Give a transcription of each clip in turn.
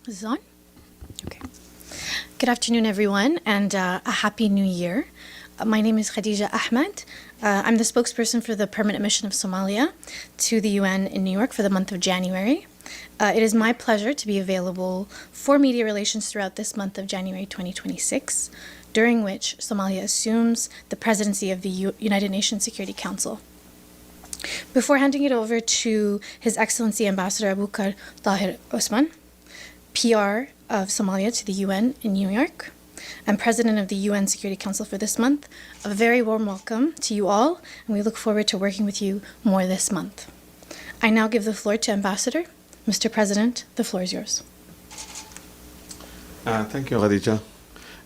Is this on? Okay. Good afternoon, everyone, and a happy new year. My name is Khadija Ahmed. I'm the spokesperson for the Permanent Mission of Somalia to the UN in New York for the month of January. It is my pleasure to be available for media relations throughout this month of January 2026, during which Somalia assumes the presidency of the United Nations Security Council. Before handing it over to His Excellency Ambassador Abukar Tahir Osman, PR of Somalia to the UN in New York, and President of the UN Security Council for this month, a very warm welcome to you all, and we look forward to working with you more this month. I now give the floor to Ambassador. Mr. President, the floor is yours. Thank you, Khadija.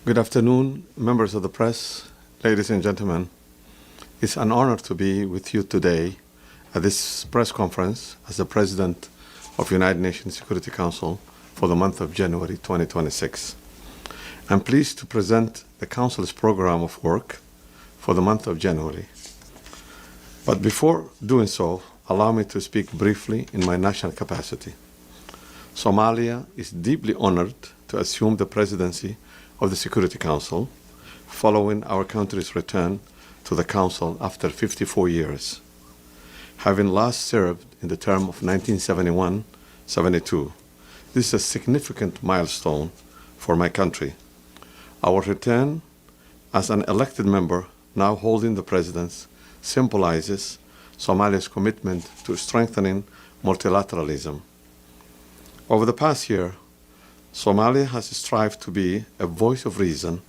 Good afternoon, members of the press, ladies and gentlemen. It's an honor to be with you today at this press conference as the President of the United Nations Security Council for the month of January 2026. I'm pleased to present the Council's program of work for the month of January. But before doing so, allow me to speak briefly in my national capacity. Somalia is deeply honored to assume the presidency of the Security Council following our country's return to the Council after 54 years, having last served in the term of 1971-72. This is a significant milestone for my country. Our return as an elected member, now holding the presidency, symbolizes Somalia's commitment to strengthening multilateralism. Over the past year, Somalia has strived to be a voice of reason,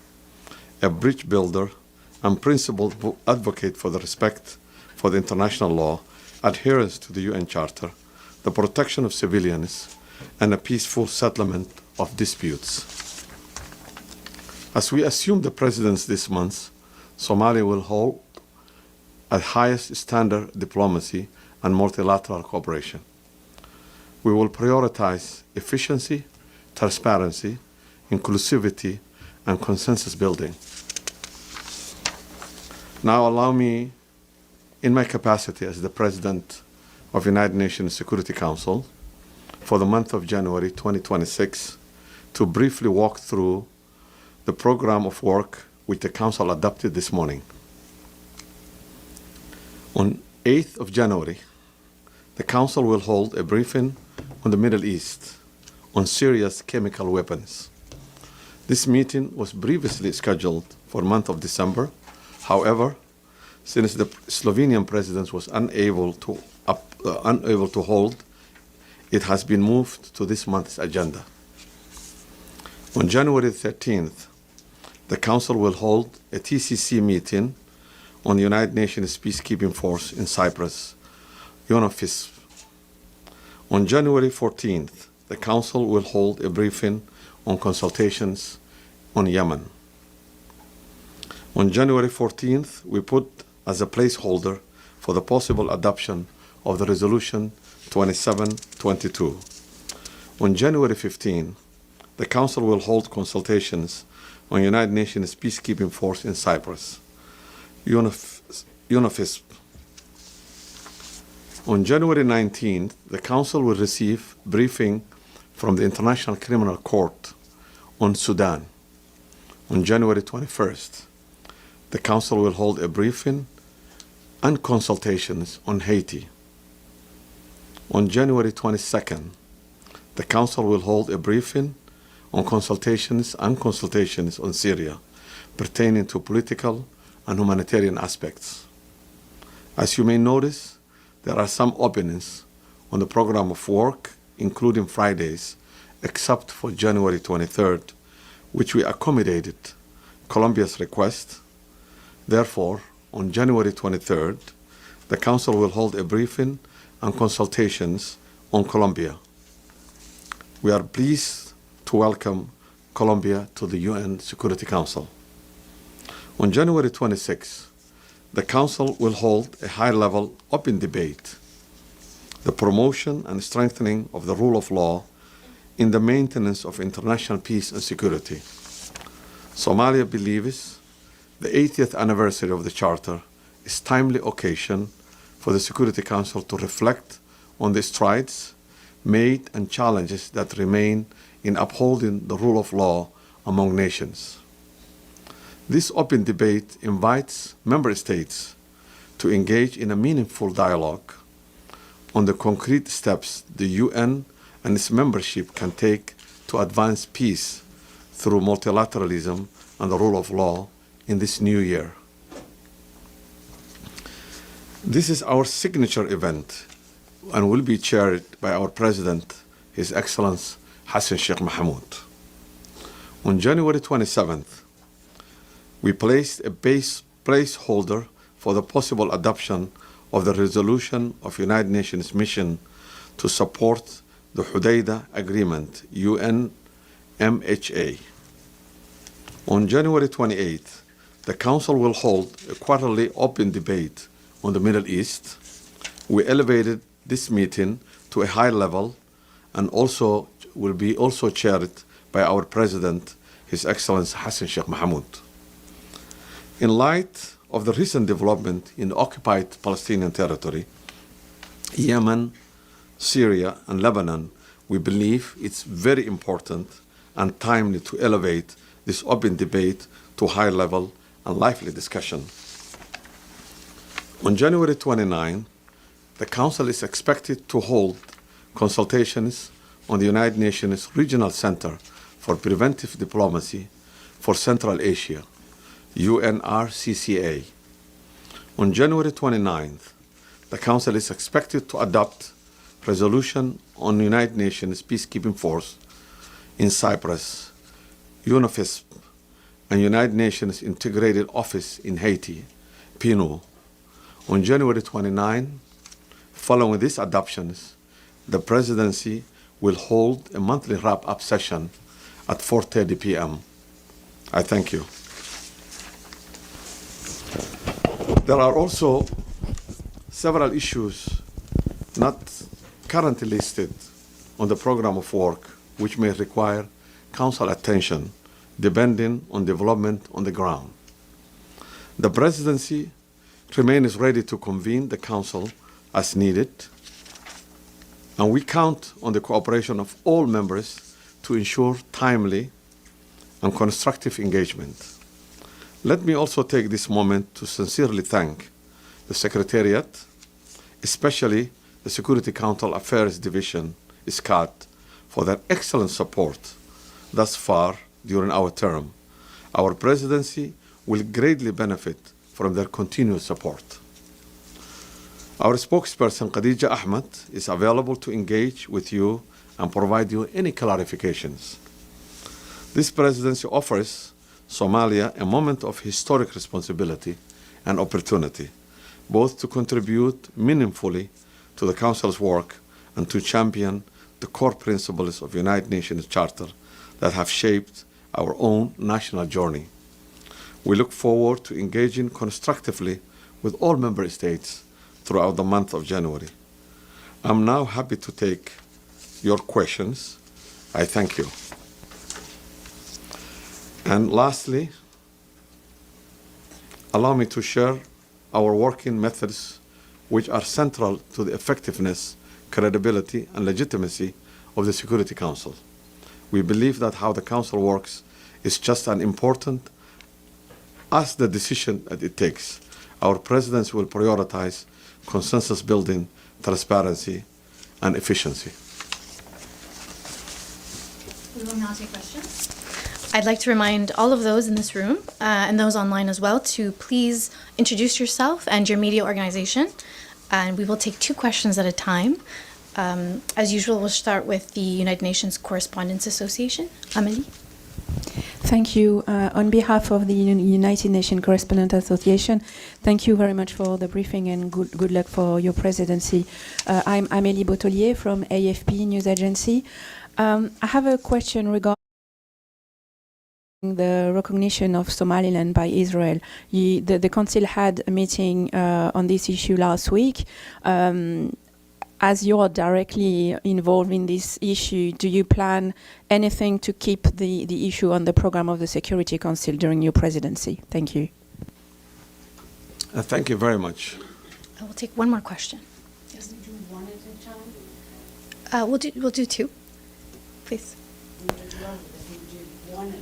a bridge builder, and principled advocate for the respect for the international law, adherence to the UN Charter, the protection of civilians, and a peaceful settlement of disputes. As we assume the presidency this month, Somalia will hold at highest standard diplomacy and multilateral cooperation. We will prioritize efficiency, transparency, inclusivity, and consensus building. Now allow me, in my capacity as the President of the United Nations Security Council for the month of January 2026, to briefly walk through the program of work which the Council adopted this morning. On 8th of January, the Council will hold a briefing on the Middle East on Syria's chemical weapons. This meeting was previously scheduled for the month of December. However, since the Slovenian president was unable to hold, it has been moved to this month's agenda. On January 13th, the Council will hold a TCC meeting on the United Nations Peacekeeping Force in Cyprus, UNOFISP. On January 14th, the Council will hold a briefing on consultations on Yemen. On January 14th, we put as a placeholder for the possible adoption of the Resolution 2722. On January 15, the Council will hold consultations on United Nations Peacekeeping Force in Cyprus, UNOFISP. On January 19th, the Council will receive briefing from the International Criminal Court on Sudan. On January 21st, the Council will hold a briefing and consultations on Haiti. On January 22nd, the Council will hold a briefing on consultations on Syria pertaining to political and humanitarian aspects. As you may notice, there are some openings on the program of work, including Fridays, except for January 23rd, which we accommodated Colombia's request. Therefore, on January 23rd, the Council will hold a briefing and consultations on Colombia. We are pleased to welcome Colombia to the UN Security Council. On January 26th, the Council will hold a high-level open debate, the promotion and strengthening of the rule of law in the maintenance of international peace and security. Somalia believes the 80th anniversary of the Charter is a timely occasion for the Security Council to reflect on the strides made and challenges that remain in upholding the rule of law among nations. This open debate invites member states to engage in a meaningful dialogue on the concrete steps the UN and its membership can take to advance peace through multilateralism and the rule of law in this new year. This is our signature event and will be chaired by our President, His Excellency Hassan Sheikh Mohamud. On January 27th, we placed a placeholder for the possible adoption of the resolution of United Nations mission to support the Hudaydah Agreement, UNMHA. On January 28th, the Council will hold a quarterly open debate on the Middle East. We elevated this meeting to a high level and also will be also chaired by our President, His Excellency Hassan Sheikh Mohamud. In light of the recent development in the occupied Palestinian territory, Yemen, Syria, and Lebanon, we believe it's very important and timely to elevate this open debate to high level and lively discussion. On January 29, the Council is expected to hold consultations on the United Nations Regional Center for Preventive Diplomacy for Central Asia, UNRCCA. On January 29th, the Council is expected to adopt resolution on United Nations Peacekeeping Force in Cyprus, UNIFISP, and United Nations Integrated Office in Haiti, PNU. On January 29, following these adoptions, the Presidency will hold a monthly wrap-up session at 4:30 p.m. I thank you. There are also several issues not currently listed on the program of work which may require Council attention depending on development on the ground. The Presidency remains ready to convene the Council as needed, and we count on the cooperation of all members to ensure timely and constructive engagement. Let me also take this moment to sincerely thank the Secretariat, especially the Security Council Affairs Division, SCAD, for their excellent support thus far during our term. Our Presidency will greatly benefit from their continued support. Our spokesperson, Khadija Ahmed, is available to engage with you and provide you any clarifications. This Presidency offers Somalia a moment of historic responsibility and opportunity, both to contribute meaningfully to the Council's work and to champion the core principles of United Nations Charter that have shaped our own national journey. We look forward to engaging constructively with all member states throughout the month of January. I'm now happy to take your questions. I thank you. And lastly, allow me to share our working methods which are central to the effectiveness, credibility, and legitimacy of the Security Council. We believe that how the Council works is just as important as the decision that it takes. Our Presidency will prioritize consensus building, transparency, and efficiency. We will now take questions. I'd like to remind all of those in this room and those online as well to please introduce yourself and your media organization. And we will take 2 questions at a time. As usual, we'll start with the United Nations Correspondents Association. Amélie. Thank you. On behalf of the United Nations Correspondents Association, thank you very much for the briefing and good luck for your presidency. I'm Amélie Bottelier from AFP News Agency. I have a question regarding the recognition of Somaliland by Israel. The Council had a meeting on this issue last week. As you are directly involved in this issue, do you plan anything to keep the issue on the program of the Security Council during your presidency? Thank you. Thank you very much. I will take one more question. Just do one at a time. We'll do 2, please. One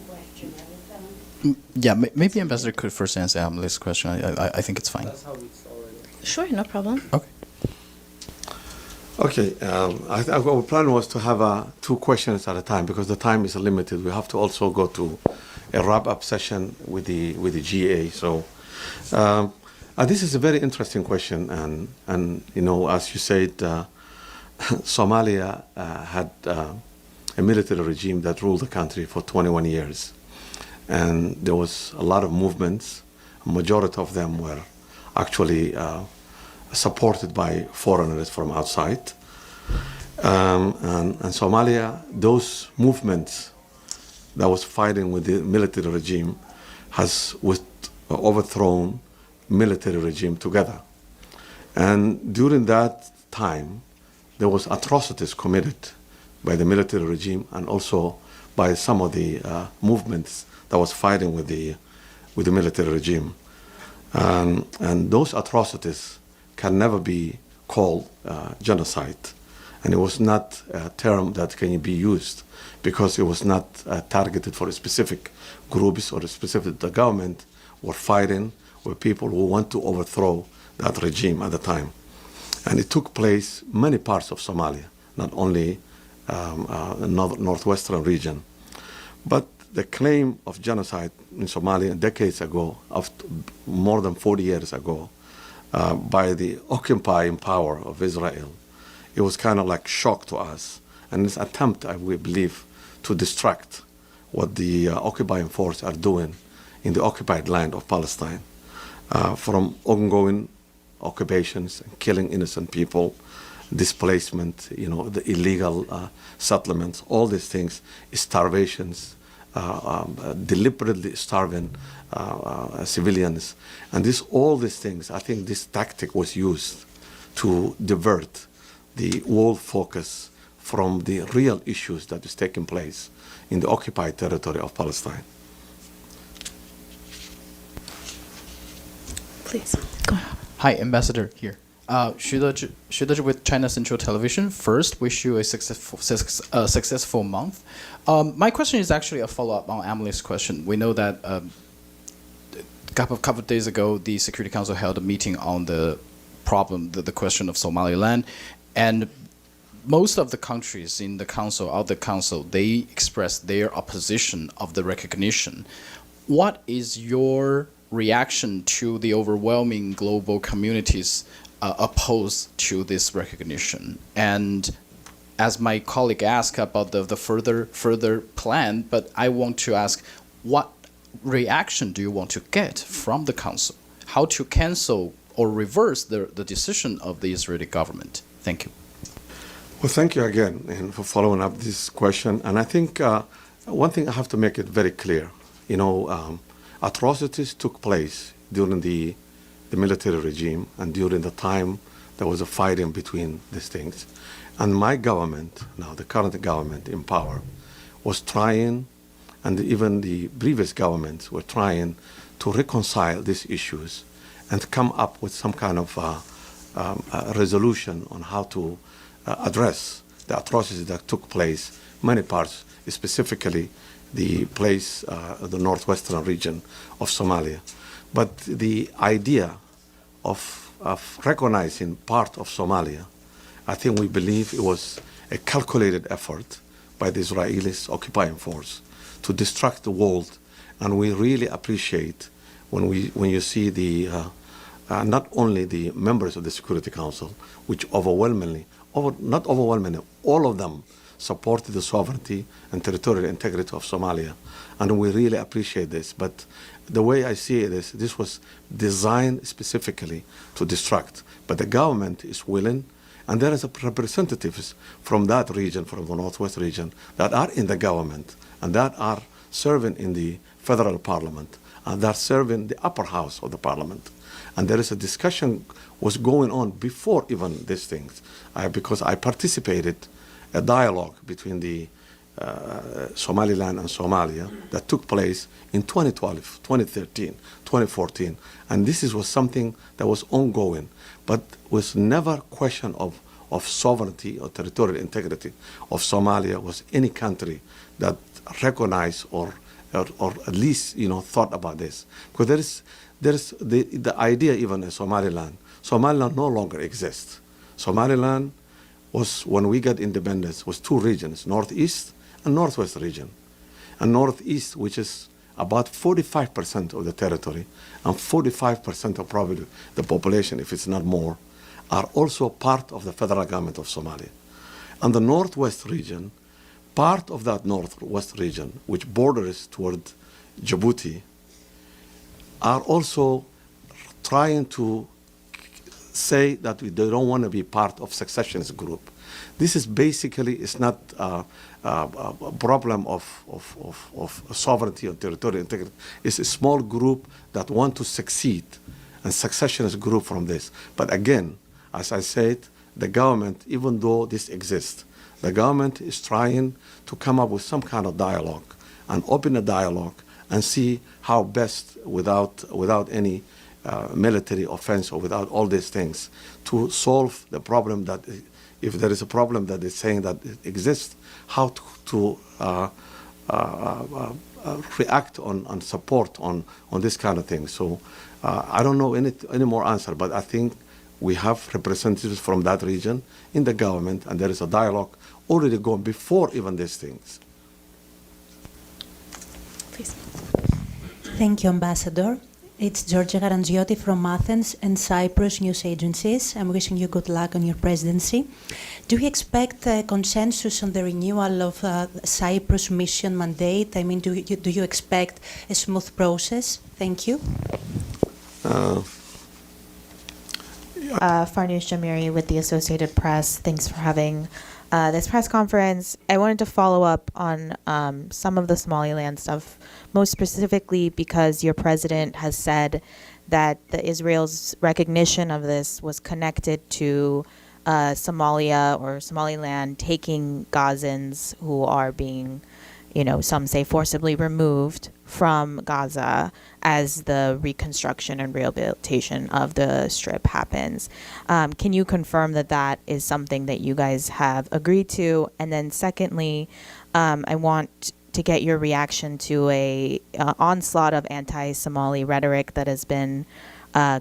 question at a time. Yeah, maybe Ambassador could first answer Emily's question. I think it's fine. That's how it's already. Sure, no problem. Okay. Okay, our plan was to have 2 questions at a time because the time is limited. We have to also go to a wrap-up session with the GA. So this is a very interesting question, and you know, as you said, Somalia had a military regime that ruled the country for 21 years, and there was a lot of movements. A majority of them were actually supported by foreigners from outside. And Somalia, those movements that was fighting with the military regime has overthrown military regime together. And during that time, there was atrocities committed by the military regime and also by some of the movements that was fighting with the military regime. And those atrocities can never be called genocide. And it was not a term that can be used because it was not targeted for a specific groups or a specific, the government were fighting with people who want to overthrow that regime at the time. And it took place many parts of Somalia, not only northwestern region. But the claim of genocide in Somalia decades ago, more than 40 years ago, by the occupying power of Israel, it was kind of like shock to us. And this attempt, we believe, to distract what the occupying force are doing in the occupied land of Palestine, from ongoing occupations, killing innocent people, displacement, you know, the illegal settlements, all these things, starvations, deliberately starving civilians. And all these things, I think this tactic was used to divert the world focus from the real issues that is taking place in the occupied territory of Palestine. Please, go ahead. Hi, Ambassador here. Shudaj with China Central Television. First, wish you a successful month. My question is actually a follow-up on Emily's question. We know that a couple of days ago, the Security Council held a meeting on the problem, the question of Somaliland, and most of the countries in the council, they expressed their opposition of the recognition. What is your reaction to the overwhelming global communities opposed to this recognition? And as my colleague asked about the further plan, but I want to ask, what reaction do you want to get from the council? How to cancel or reverse the decision of the Israeli government? Thank you. Well, thank you again and for following up this question. And I think one thing I have to make it very clear, you know, atrocities took place during the military regime and during the time there was a fighting between these things. And my government, now the current government in power, was trying, and even the previous governments were trying to reconcile these issues and come up with some kind of a resolution on how to address the atrocities that took place many parts, specifically the place, the northwestern region of Somalia. But the idea of recognizing part of Somalia, I think we believe it was a calculated effort by the Israelis occupying force to distract the world. And we really appreciate when you see the not only the members of the Security Council, which not overwhelmingly, all of them supported the sovereignty and territorial integrity of Somalia. And we really appreciate this. But the way I see it is this was designed specifically to distract. But the government is willing, and there is representatives from that region, from the Northwest region, that are in the government and that are serving in the federal parliament and that are serving the upper house of the parliament. And there is a discussion was going on before even these things, because I participated a dialogue between the Somaliland and Somalia that took place in 2012, 2013, 2014. And this was something that was ongoing, but was never question of of sovereignty or territorial integrity of Somalia was any country that recognized or at least thought about this. Because there's the idea even in Somaliland no longer exists. Somaliland was, when we got independence, was two regions, Northeast and Northwest region. And Northeast, which is about 45% of the territory and 45% of probably the population, if it's not more, are also part of the federal government of Somalia. And the Northwest region, part of that Northwest region, which borders toward Djibouti, are also trying to say that they don't want to be part of secessionist group. This is basically, it's not a problem of sovereignty or territorial integrity. It's a small group that want to succeed, and secessionist group from this. But again, as I said, the government, even though this exists, the government is trying to come up with some kind of dialogue and open a dialogue and see how best, without any military offense or without all these things, to solve the problem that, if there is a problem that is saying that it exists, how to react on support on this kind of thing. So I don't know any more answer, but I think we have representatives from that region in the government, and there is a dialogue already going before even these things. Please. Thank you, Ambassador. It's Georgia Garanziotti from Athens and Cyprus news agencies. I'm wishing you good luck on your presidency. Do you expect a consensus on the renewal of Cyprus mission mandate? I mean, do you expect a smooth process? Thank you. Farnoosh Jamiri with the Associated Press. Thanks for having this press conference. I wanted to follow up on some of the Somaliland stuff, most specifically because your president has said that Israel's recognition of this was connected to Somalia or Somaliland taking Gazans who are being, some say forcibly removed from Gaza as the reconstruction and rehabilitation of the Strip happens. Can you confirm that that is something that you guys have agreed to? And then secondly, I want to get your reaction to a onslaught of anti-Somali rhetoric that has been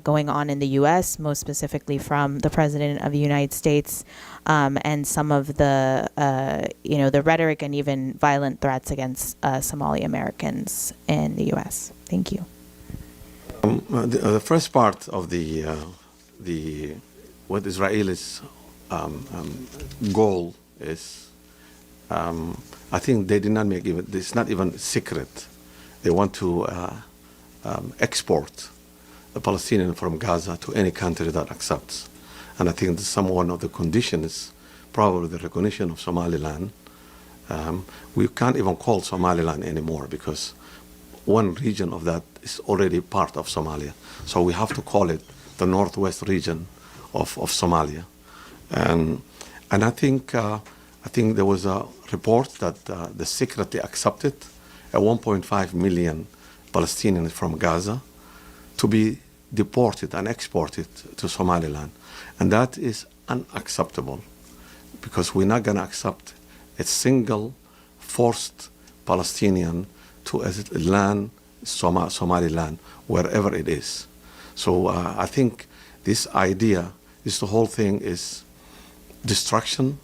going on in the U.S., most specifically from the President of the United States, and some of the, the rhetoric and even violent threats against Somali Americans in the U.S. Thank you. The first part of the what Israel's goal is, I think they did not make it. It's not even secret. They want to export the Palestinian from Gaza to any country that accepts. And I think one of the conditions, probably the recognition of Somaliland. We can't even call Somaliland anymore because one region of that is already part of Somalia. So we have to call it the Northwest region of Somalia. And I think there was a report that the secretly accepted 1.5 million Palestinians from Gaza to be deported and exported to Somaliland. And that is unacceptable because we're not going to accept a single forced Palestinian to a land, Somaliland, wherever it is. So I think this idea, the whole thing is destruction,